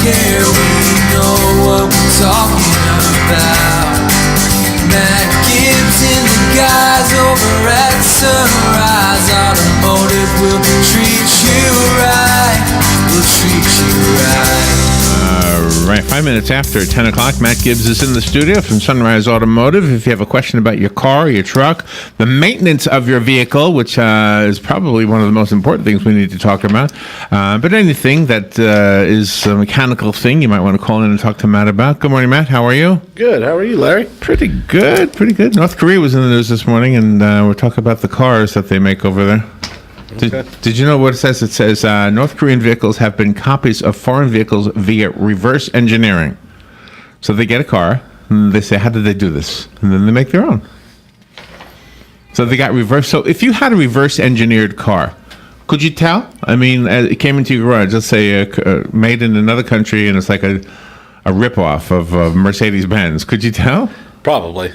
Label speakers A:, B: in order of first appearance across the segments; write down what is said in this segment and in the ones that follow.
A: Yeah, we know what we're talking about. Matt Gibbs and the guys over at Sunrise Automotive will treat you right. We'll treat you right.
B: Right, 5 minutes after 10 o'clock, Matt Gibbs is in the studio from Sunrise Automotive. If you have a question about your car, your truck, the maintenance of your vehicle, which is probably one of the most important things we need to talk about, but anything that is a mechanical thing, you might want to call in and talk to Matt about. Good morning, Matt. How are you?
C: Good. How are you, Larry?
B: Pretty good, pretty good. North Korea was in the news this morning, and we're talking about the cars that they make over there. Did you know what it says? It says North Korean vehicles have been copies of foreign vehicles via reverse engineering. So they get a car, and they say, how did they do this? And then they make their own. So they got reverse. So if you had a reverse engineered car, could you tell? I mean, it came into your garage, let's say made in another country, and it's like a ripoff of Mercedes-Benz. Could you tell?
C: Probably.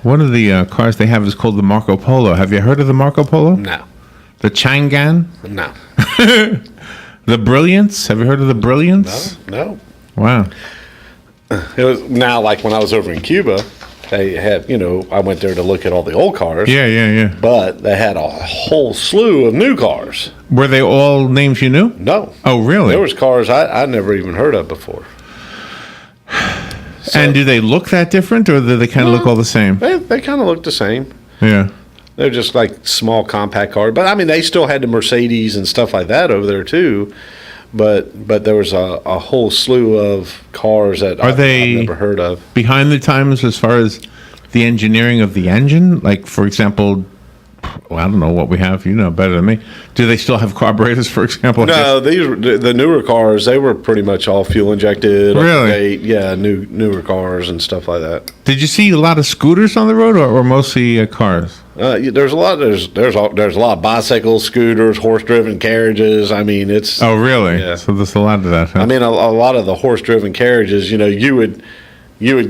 B: One of the cars they have is called the Marco Polo. Have you heard of the Marco Polo?
C: No.
B: The Chang'an?
C: No.
B: The Brilliance? Have you heard of the Brilliance?
C: No.
B: Wow.
C: It was now like when I was over in Cuba, they had, I went there to look at all the old cars.
B: Yeah.
C: But they had a whole slew of new cars.
B: Were they all names you knew?
C: No.
B: Oh, really?
C: There was cars I never even heard of before. So,
B: and do they look that different, or do they kind of look all the same?
C: They kind of look the same.
B: Yeah.
C: They're just like small compact cars. But, I mean, they still had the Mercedes and stuff like that over there, too. But there was a whole slew of cars that I've never heard of.
B: Behind the times as far as the engineering of the engine? Like, for example, well, I don't know what we have. You know better than me. Do they still have carburetors, for example?
C: No, the newer cars, they were pretty much all fuel injected.
B: Really?
C: Yeah, newer cars and stuff like that.
B: Did you see a lot of scooters on the road, or mostly cars?
C: There's a lot. There's a lot of bicycles, scooters, horse-driven carriages. I mean, it's.
B: Oh, really?
C: Yeah.
B: So there's a lot of that. Huh?
C: I mean, a lot of the horse-driven carriages. You would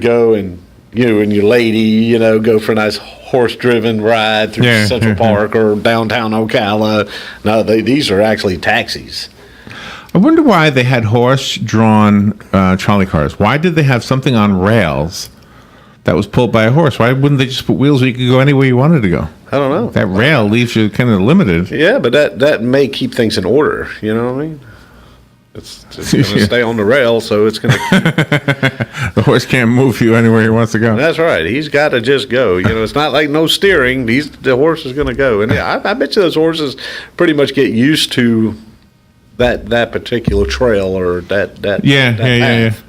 C: go and you and your lady, go for a nice horse-driven ride through Central Park or downtown Ocala. No, these are actually taxis.
B: I wonder why they had horse-drawn trolley cars. Why did they have something on rails that was pulled by a horse? Why wouldn't they just put wheels where you could go anywhere you wanted to go?
C: I don't know.
B: That rail leaves you kind of limited.
C: Yeah, but that may keep things in order. You know what I mean? It's going to stay on the rail, so it's going to.
B: The horse can't move you anywhere he wants to go.
C: That's right. He's got to just go. It's not like no steering. The horse is going to go, and I bet you those horses pretty much get used to that particular trail or that path.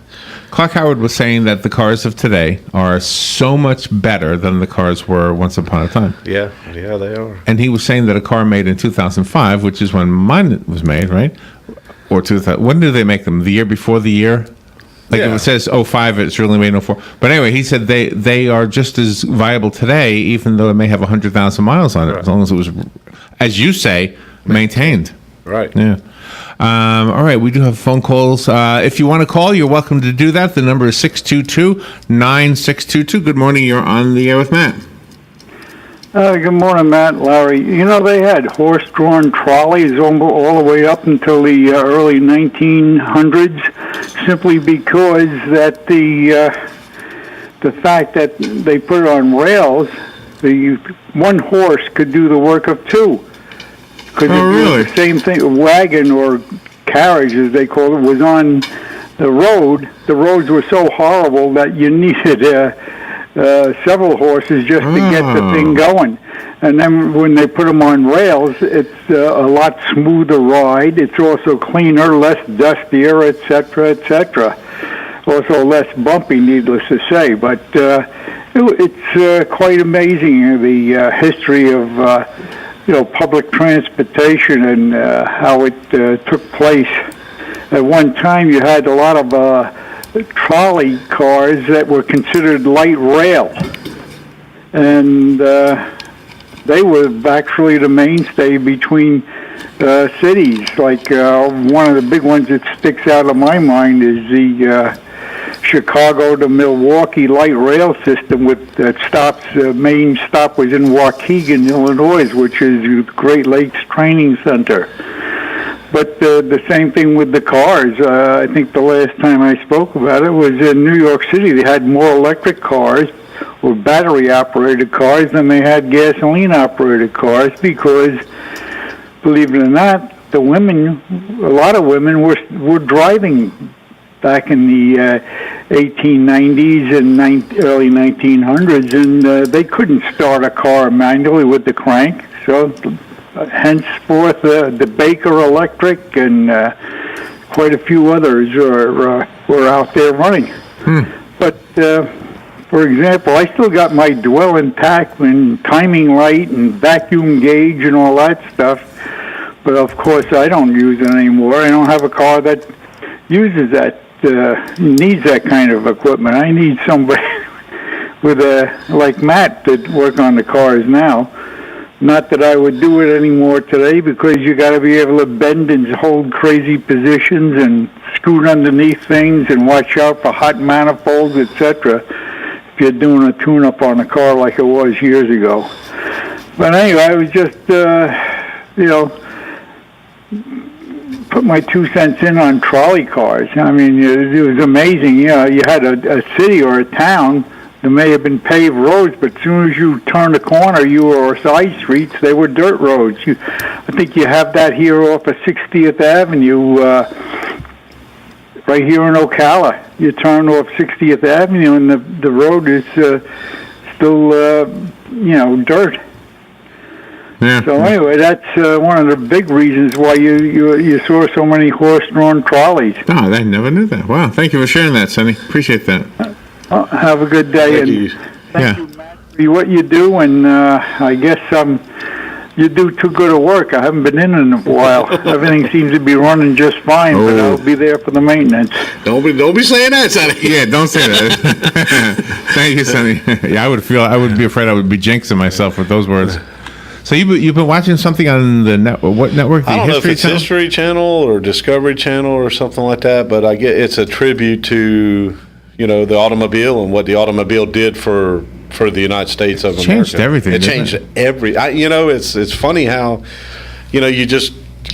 B: Clark Howard was saying that the cars of today are so much better than the cars were once upon a time.
C: Yeah, they are.
B: And he was saying that a car made in 2005, which is when mine was made, right? Or 2000. When did they make them? The year before the year? Like if it says 05, it's really made in 04. But anyway, he said they are just as viable today, even though it may have 100,000 miles on it, as long as it was, as you say, maintained.
C: Right.
B: Yeah. All right, we do have phone calls. If you want to call, you're welcome to do that. The number is 622-9622. Good morning. You're on the air with Matt.
D: Good morning, Matt, Larry. They had horse-drawn trolleys all the way up until the early 1900s, simply because that the fact that they put it on rails, the one horse could do the work of two. Because
B: really?
D: The same thing, a wagon or carriage, as they call it, was on the road. The roads were so horrible that you needed several horses just to get the thing going. And then when they put them on rails, it's a lot smoother ride. It's also cleaner, less dustier, etc., etc. Also less bumpy, needless to say. But it's quite amazing, the history of public transportation and how it took place. At one time, you had a lot of trolley cars that were considered light rail, and they were actually the mainstay between cities. Like one of the big ones that sticks out of my mind is the Chicago to Milwaukee light rail system that stops. Main stop was in Waukegan, Illinois, which is the Great Lakes Training Center. But the same thing with the cars. I think the last time I spoke about it was in New York City. They had more electric cars or battery-operated cars than they had gasoline-operated cars because, believe it or not, a lot of women were driving back in the 1890s and early 1900s, and they couldn't start a car manually with the crank. So henceforth, the Baker Electric and quite a few others were out there running. But for example, I still got my dwell intact and timing light and vacuum gauge and all that stuff. But of course, I don't use it anymore. I don't have a car that uses that, needs that kind of equipment. I need somebody with like Matt that work on the cars now. Not that I would do it anymore today because you got to be able to bend and hold crazy positions and scoot underneath things and watch out for hot manifolds, etc. If you're doing a tune-up on a car like it was years ago. But anyway, I was just, put my 2 cents in on trolley cars. I mean, it was amazing. You know, you had a city or a town. There may have been paved roads, but as soon as you turned a corner, you were side streets. They were dirt roads. I think you have that here off of 60th Avenue, right here in Ocala. You turn off 60th Avenue, and the road is still, dirt.
B: Yeah.
D: So anyway, that's one of the big reasons why you saw so many horse-drawn trolleys.
B: Oh, I never knew that. Wow, thank you for sharing that, Sonny. Appreciate that.
D: Have a good day. Thank you, Matt, for what you do, and I guess you do too good of work. I haven't been in a while. Everything seems to be running just fine, but I'll be there for the maintenance.
C: Don't be saying that, Sonny.
B: Yeah, don't say that. Thank you, Sonny. Yeah, I would be afraid I would be jinxing myself with those words. So you've been watching something on the what network? The
C: I don't know if it's
B: Channel?
C: History Channel or Discovery Channel or something like that, but I get it's a tribute to the automobile and what the automobile did for the United States of America.
B: Changed everything.
C: It changed it's funny how you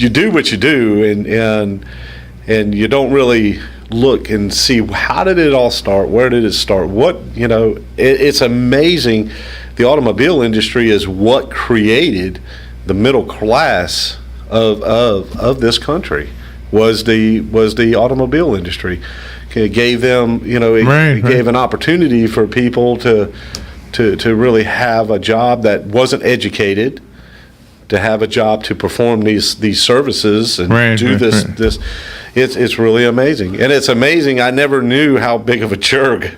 C: do what you do and you don't really look and see how did it all start, where did it start, it's amazing. The automobile industry is what created the middle class of this country. Was the automobile industry? It gave them, gave an opportunity for people to really have a job that wasn't educated, to have a job to perform these services and do this. It's really amazing, and it's amazing. I never knew how big of a jerk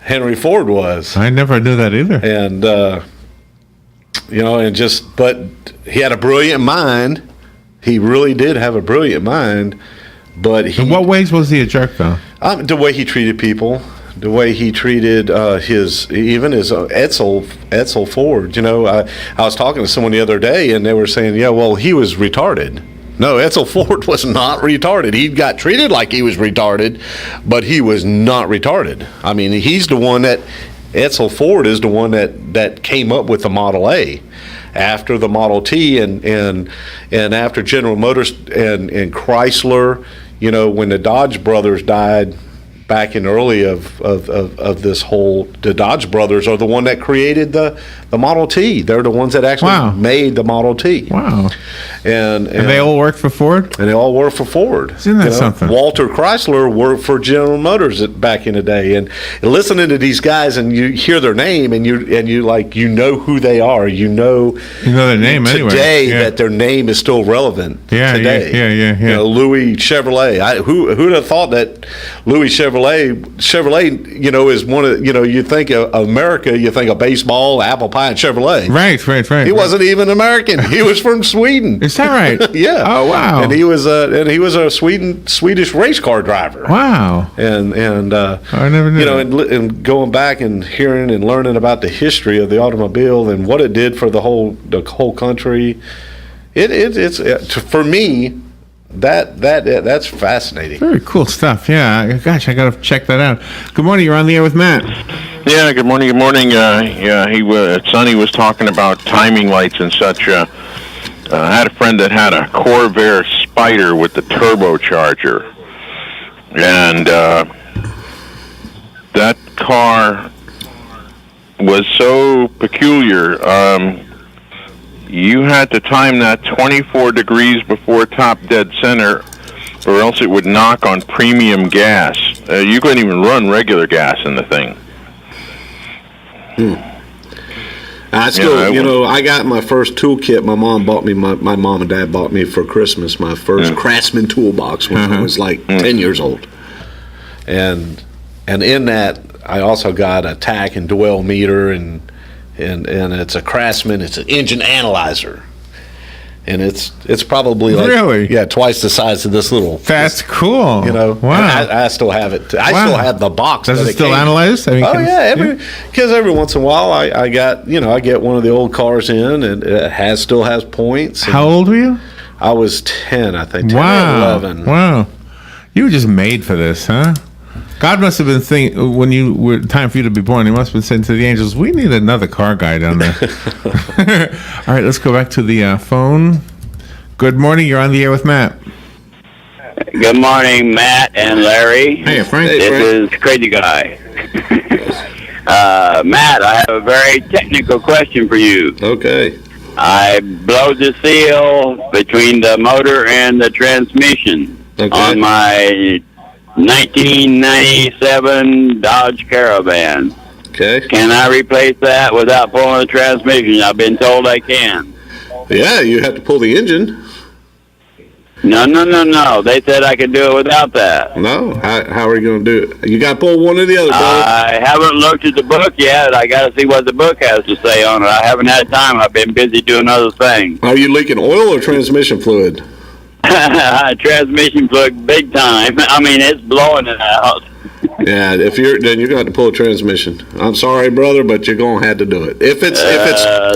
C: Henry Ford was.
B: I never knew that either.
C: And but he had a brilliant mind. He really did have a brilliant mind. But
B: in what ways was he a jerk, though?
C: The way he treated people, the way he treated his Edsel Ford. I was talking to someone the other day, and they were saying, "Yeah, well, he was retarded." No, Edsel Ford was not retarded. He got treated like he was retarded, but he was not retarded. I mean, Edsel Ford is the one that came up with the Model A. After the Model T and after General Motors and Chrysler, when the Dodge brothers died back in early of this whole, the Dodge brothers are the one that created the Model T. They're the ones that actually made the Model T.
B: Wow.
C: And
B: they all worked for Ford?
C: And they all worked for Ford.
B: Isn't that something?
C: Walter Chrysler worked for General Motors back in the day. And listening to these guys, and you hear their name, and you know who they are. You know
B: their name
C: today that their name is still relevant today.
B: Yeah.
C: Louis Chevrolet. Who'd have thought that Louis Chevrolet, is one of, you think of America, you think of baseball, apple pie, and Chevrolet.
B: Right.
C: He wasn't even American. He was from Sweden.
B: Is that right?
C: Yeah.
B: Oh, wow.
C: And he was a Swedish race car driver.
B: Wow.
C: And
B: I never knew.
C: And going back and hearing and learning about the history of the automobile and what it did for the whole country, it's for me. That's fascinating.
B: Very cool stuff. Yeah, gosh, I got to check that out. Good morning. You're on the air with Matt.
E: Yeah. Good morning. Good morning. Sonny was talking about timing lights and such. I had a friend that had a Corvair Spider with the turbocharger. And that car was so peculiar. You had to time that 24 degrees before top dead center, or else it would knock on premium gas. You couldn't even run regular gas in the thing.
C: I still, I got my first toolkit. My mom bought me, my mom and dad bought me for Christmas my first Craftsman toolbox when I was like 10 years old. And in that, I also got a tack and dwell meter, and it's a Craftsman. It's an engine analyzer, and it's probably like twice the size of this little.
B: That's cool.
C: Wow. I still have it. I still have the box.
B: Does it still analyze?
C: Because every once in a while I got I get one of the old cars in, and it still has points.
B: How old were you?
C: I was 10, I think. 10 or 11.
B: Wow, you were just made for this, huh? God must have been thinking, when you were time for you to be born, he must have been saying to the angels, we need another car guy down there. All right, let's go back to the phone. Good morning. You're on the air with Matt.
F: Good morning, Matt and Larry.
B: Hey, Frank.
F: This is Crazy Guy. Matt, I have a very technical question for you.
C: Okay.
F: I blow the seal between the motor and the transmission on my 1997 Dodge Caravan.
C: Okay.
F: Can I replace that without pulling the transmission? I've been told I can.
C: Yeah, you have to pull the engine.
F: No. They said I could do it without that.
C: No? How are you going to do it? You got to pull one or the other, brother.
F: I haven't looked at the book yet. I got to see what the book has to say on it. I haven't had time. I've been busy doing other things.
C: Are you leaking oil or transmission fluid?
F: Transmission fluid, big time. I mean, it's blowing it out.
C: Yeah, then you're going to have to pull a transmission. I'm sorry, brother, but you're going to have to do it. If it's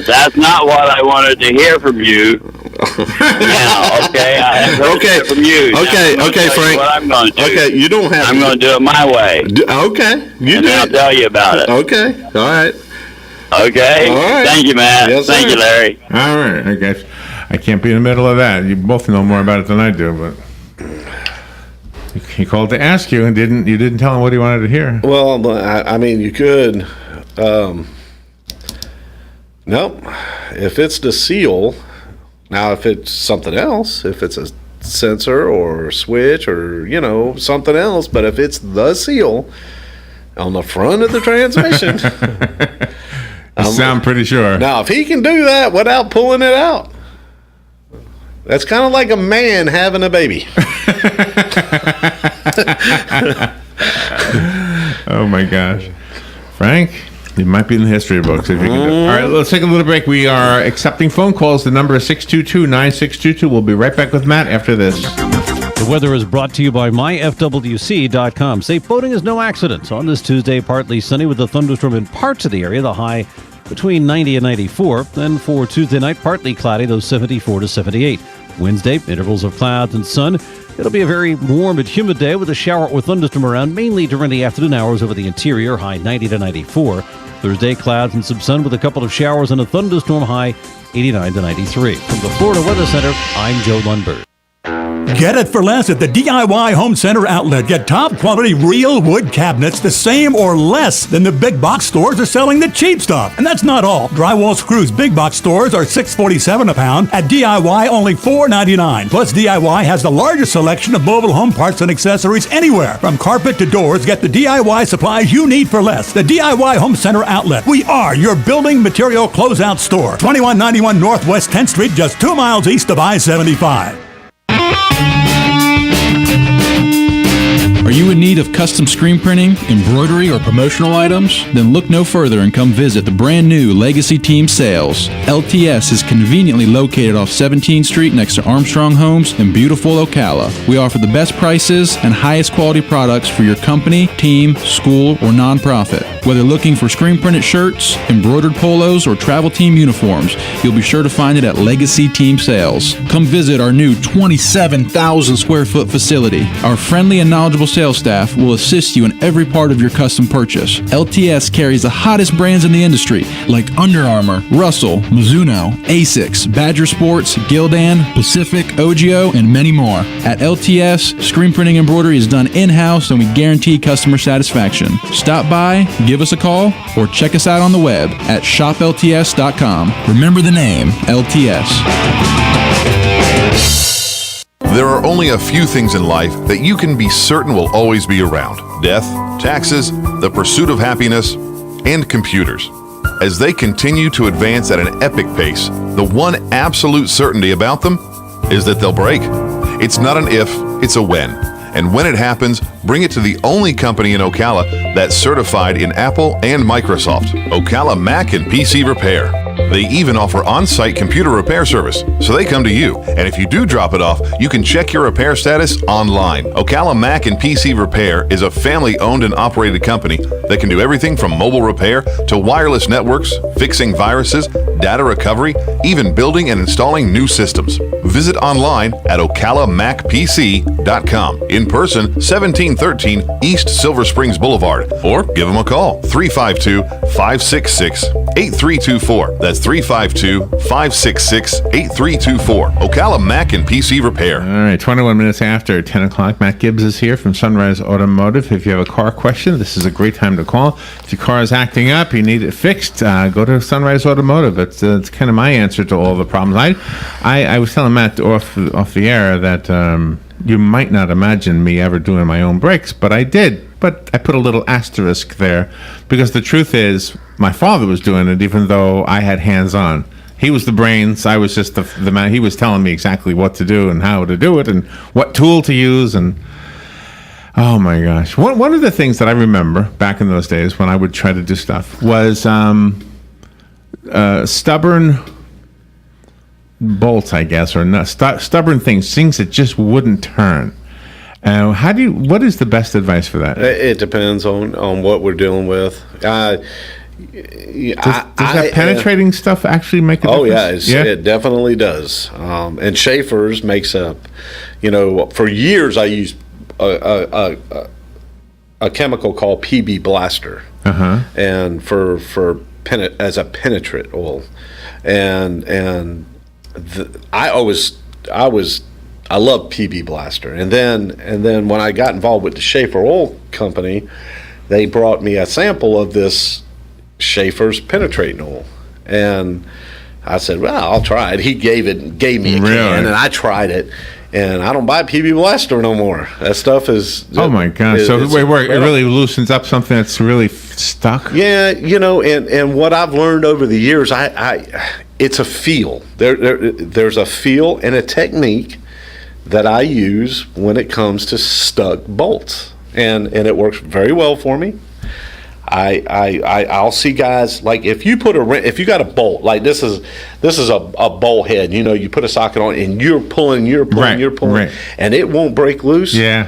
F: that's not what I wanted to hear from you. Now, okay, I have heard it from you.
C: Okay, Frank.
F: What I'm going to do.
C: Okay, you don't have.
F: I'm going to do it my way.
C: Okay,
F: and I'll tell you about it.
C: Okay, all right.
F: Okay. All right. Thank you, Matt.
C: Yes,
F: Thank you, Larry.
B: All right, I guess I can't be in the middle of that. You both know more about it than I do, but. He called to ask you, and you didn't tell him what he wanted to hear.
C: Well, I mean, you could. Nope. If it's the seal, now if it's something else, if it's a sensor or a switch or something else, but if it's the seal on the front of the transmission,
B: you sound pretty sure.
C: Now, if he can do that without pulling it out. That's kind of like a man having a baby.
B: Oh my gosh, Frank, you might be in the history books if you can do it. All right, let's take a little break. We are accepting phone calls. The number is 622-9622. We'll be right back with Matt after this.
G: The weather is brought to you by myfwc.com. Safe boating is no accident. On this Tuesday, partly sunny with a thunderstorm in parts of the area. The high between 90 and 94. Then for Tuesday night, partly cloudy, those 74 to 78. Wednesday, intervals of clouds and sun. It'll be a very warm and humid day with a shower or thunderstorm around, mainly during the afternoon hours over the interior, high 90 to 94. Thursday, clouds and some sun with a couple of showers and a thunderstorm, high 89 to 93. From the Florida Weather Center, I'm Joe Lundberg.
H: Get it for less at the DIY Home Center outlet. Get top quality real wood cabinets the same or less than the big box stores are selling the cheap stuff. And that's not all. Drywall screws big box stores are $6.47 a pound. At DIY, only $4.99. Plus, DIY has the largest selection of mobile home parts and accessories anywhere. From carpet to doors, get the DIY supplies you need for less. The DIY Home Center outlet. We are your building material closeout store. 2191 Northwest 10th Street, just 2 miles east of I-75.
I: Are you in need of custom screen printing, embroidery, or promotional items? Then look no further and come visit the brand new Legacy Team Sales. LTS is conveniently located off 17th Street next to Armstrong Homes in beautiful Ocala. We offer the best prices and highest quality products for your company, team, school, or nonprofit. Whether looking for screen printed shirts, embroidered polos, or travel team uniforms, you'll be sure to find it at Legacy Team Sales. Come visit our new 27,000 square foot facility. Our friendly and knowledgeable sales staff will assist you in every part of your custom purchase. LTS carries the hottest brands in the industry like Under Armour, Russell, Mizuno, Asics, Badger Sports, Gildan, Pacific, OGIO, and many more. At LTS, screen printing embroidery is done in-house and we guarantee customer satisfaction. Stop by, give us a call, or check us out on the web at shoplts.com. Remember the name, LTS.
J: There are only a few things in life that you can be certain will always be around: death, taxes, the pursuit of happiness, and computers. As they continue to advance at an epic pace, the one absolute certainty about them is that they'll break. It's not an if, it's a when. And when it happens, bring it to the only company in Ocala that's certified in Apple and Microsoft, Ocala Mac and PC Repair. They even offer on-site computer repair service, so they come to you. And if you do drop it off, you can check your repair status online. Ocala Mac and PC Repair is a family-owned and operated company that can do everything from mobile repair to wireless networks, fixing viruses, data recovery, even building and installing new systems. Visit online at ocalamacpc.com. In person, 1713 East Silver Springs Boulevard, or give them a call, 352-566-8324. That's 352-566-8324. Ocala Mac and PC Repair.
B: All right, 21 minutes after 10 o'clock. Matt Gibbs is here from Sunrise Automotive. If you have a car question, this is a great time to call. If your car is acting up, you need it fixed, go to Sunrise Automotive. It's kind of my answer to all the problems. I was telling Matt off the air that you might not imagine me ever doing my own brakes, but I did. But I put a little asterisk there because the truth is my father was doing it even though I had hands-on. He was the brains. I was just the man. He was telling me exactly what to do and how to do it and what tool to use. And oh my gosh. One of the things that I remember back in those days when I would try to do stuff was stubborn bolts, I guess, or not, stubborn things that just wouldn't turn. What is the best advice for that?
C: It depends on what we're dealing with. Does
B: that penetrating stuff actually make a difference?
C: It definitely does. And Schaefer's makes up, for years I used a chemical called PB Blaster, and as a penetrant oil, and I love PB Blaster, and then when I got involved with the Schaefer Oil Company, they brought me a sample of this Schaefer's penetrating oil, and I said, "Well, I'll try it." He gave me a can, and I tried it, and I don't buy PB Blaster no more. That stuff is
B: oh my gosh! So it really loosens up something that's really stuck.
C: Yeah, and what I've learned over the years, it's a feel. There's a feel and a technique that I use when it comes to stuck bolts, and it works very well for me. I'll see guys, like if you got a bolt, like this is a bolt head, you put a socket on and you're pulling, and it won't break loose.
B: Yeah.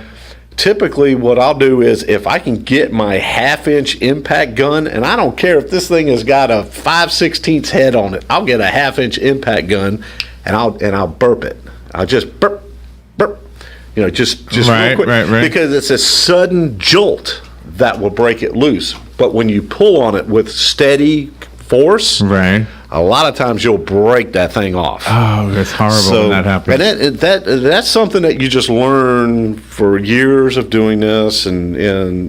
C: Typically what I'll do is if I can get my 1/2-inch impact gun, and I don't care if this thing has got a 5/16 head on it, I'll get a 1/2-inch impact gun and I'll burp it. I'll just burp, just real quick, because it's a sudden jolt that will break it loose. But when you pull on it with steady force, a lot of times you'll break that thing off.
B: Oh, that's horrible when that happens.
C: And that's something that you just learn for years of doing this, and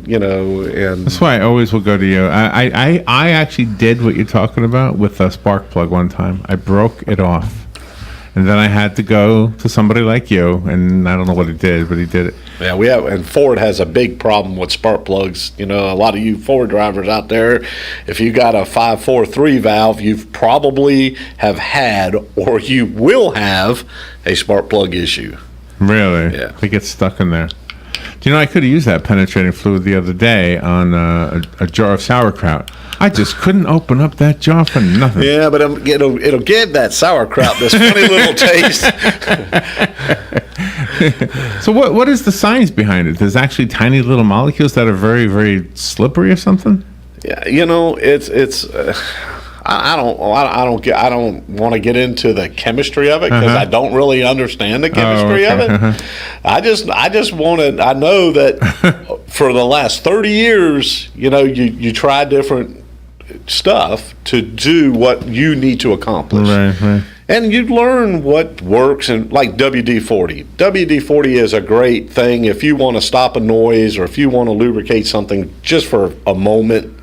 B: that's why I always will go to you. I actually did what you're talking about with a spark plug one time. I broke it off. And then I had to go to somebody like you, and I don't know what he did, but he did it.
C: Yeah, and Ford has a big problem with spark plugs. A lot of you Ford drivers out there, if you got a 543 valve, you've probably have had, or you will have, a spark plug issue.
B: Really?
C: Yeah.
B: It gets stuck in there. Do you know, I could have used that penetrating fluid the other day on a jar of sauerkraut. I just couldn't open up that jar for nothing.
C: Yeah, but it'll give that sauerkraut this funny little taste.
B: So what is the science behind it? There's actually tiny little molecules that are very, very slippery or something?
C: Yeah, it's. I don't want to get into the chemistry of it because I don't really understand the chemistry of it. I just wanted. I know that for the last 30 years, you try different stuff to do what you need to accomplish.
B: Right.
C: And you learn what works, and like WD-40. WD-40 is a great thing if you want to stop a noise or if you want to lubricate something just for a moment.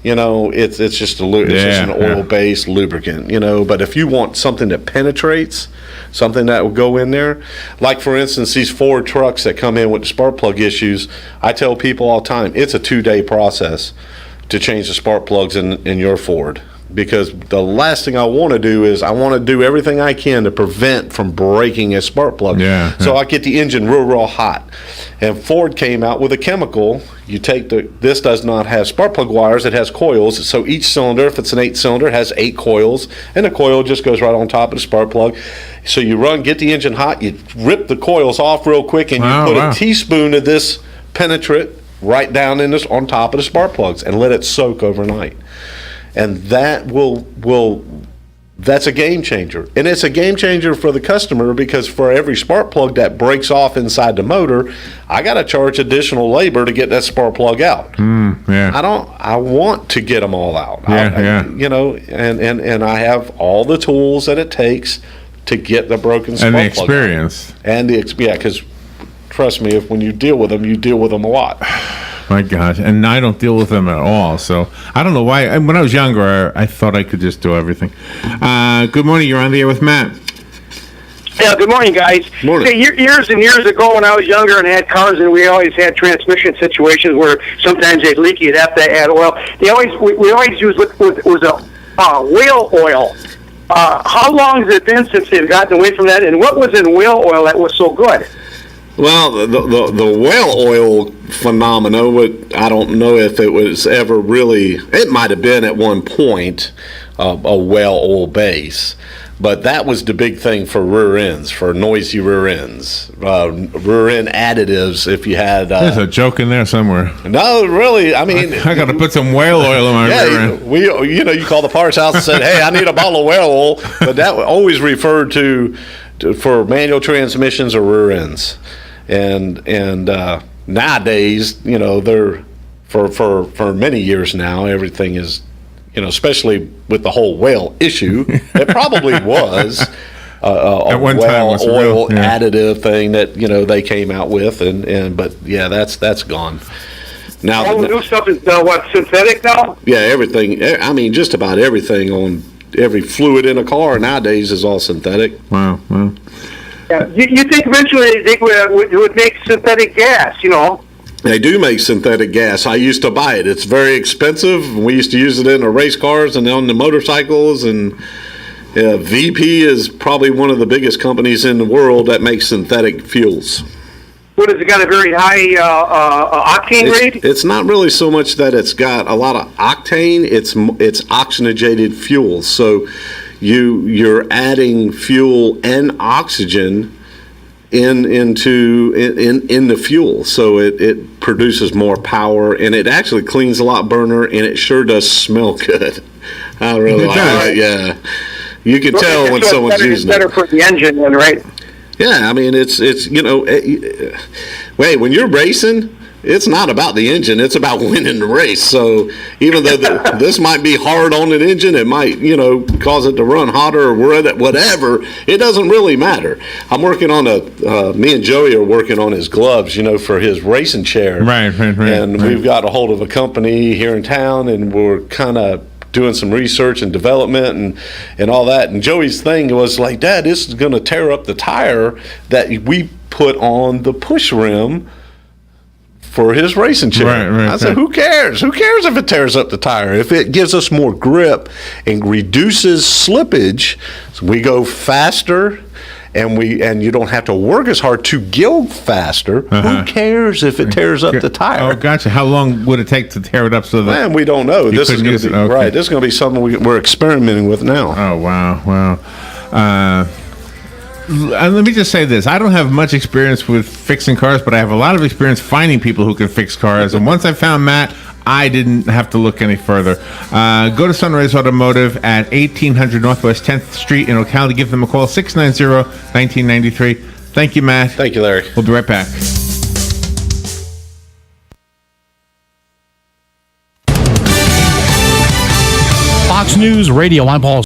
C: It's just an oil-based lubricant. But if you want something that penetrates, something that will go in there, like for instance these Ford trucks that come in with the spark plug issues, I tell people all the time it's a 2-day process to change the spark plugs in your Ford. Because the last thing I want to do is I want to do everything I can to prevent from breaking a spark plug. So I get the engine real hot. And Ford came out with a chemical. You take this does not have spark plug wires, it has coils. So each cylinder, if it's an 8-cylinder, has 8 coils, and the coil just goes right on top of the spark plug. So you get the engine hot, you rip the coils off real quick, and you put a teaspoon of this penetrant right down on top of the spark plugs and let it soak overnight. And that that's a game changer. And it's a game changer for the customer because for every spark plug that breaks off inside the motor, I got to charge additional labor to get that spark plug out. I want to get them all out. And I have all the tools that it takes to get the broken spark plug
B: and the experience.
C: Out. And because trust me, when you deal with them a lot.
B: My gosh, and I don't deal with them at all, so I don't know why. When I was younger, I thought I could just do everything. Good morning, you're on the air with Matt.
K: Yeah, good morning, guys.
C: Morning.
K: Hey, years and years ago when I was younger and had cars, and we always had transmission situations where sometimes they'd leak, you'd have to add oil. We always used what was a whale oil. How long has it been since they've gotten away from that, and what was in whale oil that was so good?
C: Well, the whale oil phenomenon, I don't know if it was ever really, it might have been at one point a whale oil base, but that was the big thing for rear ends, for noisy rear ends. Rear end additives, if you had...
B: There's a joke in there somewhere.
C: No, really, I mean...
B: I got to put some whale oil in my rear end.
C: You call the parts house and said, hey, I need a bottle of whale oil, but that always referred to for manual transmissions or rear ends. And nowadays, they're for many years now, everything is, especially with the whole whale issue, it probably was a whale oil additive thing that they came out with, but that's gone. Now
K: all the new stuff is synthetic now?
C: Yeah, everything. I mean, just about everything on every fluid in a car nowadays is all synthetic.
B: Wow.
K: Yeah. You think eventually they would make synthetic gas,
C: They do make synthetic gas. I used to buy it. It's very expensive. We used to use it in the race cars and on the motorcycles. And VP is probably one of the biggest companies in the world that makes synthetic fuels.
K: What, has it got a very high octane rate?
C: It's not really so much that it's got a lot of octane. It's oxygenated fuel. So you're adding fuel and oxygen in the fuel, so it produces more power, and it actually cleans a lot burner, and it sure does smell good. I really like it. Yeah, you can tell when someone's using it.
K: It's better for the engine, then, right?
C: Yeah, I mean it's wait, when you're racing, it's not about the engine, it's about winning the race. So even though this might be hard on an engine, it might, cause it to run hotter or whatever, it doesn't really matter. I'm working on me and Joey are working on his gloves, for his racing chair.
B: Right.
C: And we've got a hold of a company here in town, and we're kind of doing some research and development and all that. And Joey's thing was like, Dad, this is going to tear up the tire that we put on the push rim for his racing chair.
B: Right,
C: I said, who cares? Who cares if it tears up the tire? If it gives us more grip and reduces slippage, so we go faster and you don't have to work as hard to go faster. Who cares if it tears up the tire?
B: Oh, gotcha. How long would it take to tear it up so that...
C: Man, we don't know. This is going to be right. This is going to be something we're experimenting with now.
B: Oh, wow. Let me just say this. I don't have much experience with fixing cars, but I have a lot of experience finding people who can fix cars. And once I found Matt, I didn't have to look any further. Go to Sunrise Automotive at 1800 Northwest 10th Street in Ocala. Give them a call, 690-1993. Thank you, Matt.
C: Thank you, Larry.
B: We'll be right back.
L: Fox News Radio, I'm Paul